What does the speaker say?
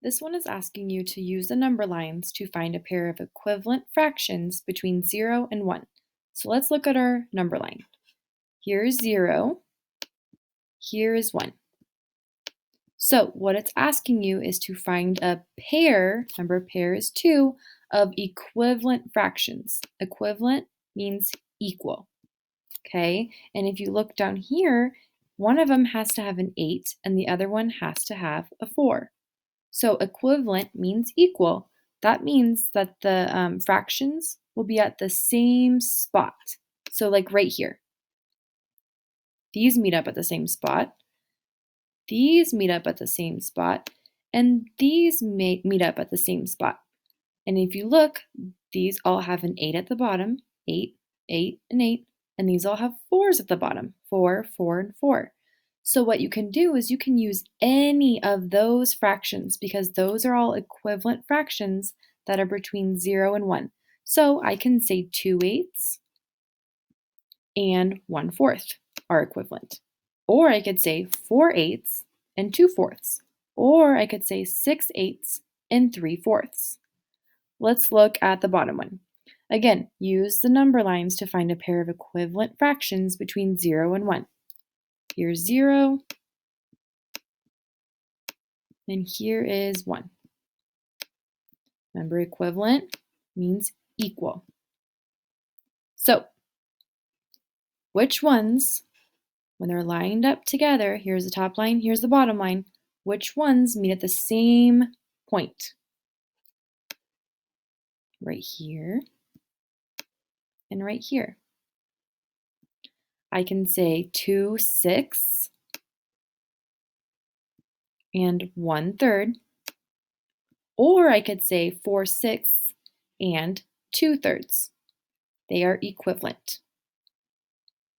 This one is asking you to use the number lines to find a pair of equivalent fractions between 0 and 1. So let's look at our number line. Here is 0, here is 1. So what it's asking you is to find a pair, remember pair is 2, of equivalent fractions. Equivalent means equal, okay? And if you look down here, one of them has to have an 8 and the other one has to have a 4. So equivalent means equal. That means that the fractions will be at the same spot. So like right here. These meet up at the same spot. These meet up at the same spot. And these meet up at the same spot. And if you look, these all have an 8 at the bottom. 8, 8, and 8. And these all have 4s at the bottom. 4, 4, and 4. So what you can do is you can use any of those fractions because those are all equivalent fractions that are between 0 and 1. So I can say 2/8 and 1/4 are equivalent. Or I could say 4/8 and 2/4. Or I could say 6/8 and 3/4. Let's look at the bottom one. Again, use the number lines to find a pair of equivalent fractions between 0 and 1. Here's 0, and here is 1. Remember, equivalent means equal. So, which ones, when they're lined up together, here's the top line, here's the bottom line, which ones meet at the same point? Right here and right here. I can say 2/6 and 1/3, or I could say 4/6 and 2/3. They are equivalent.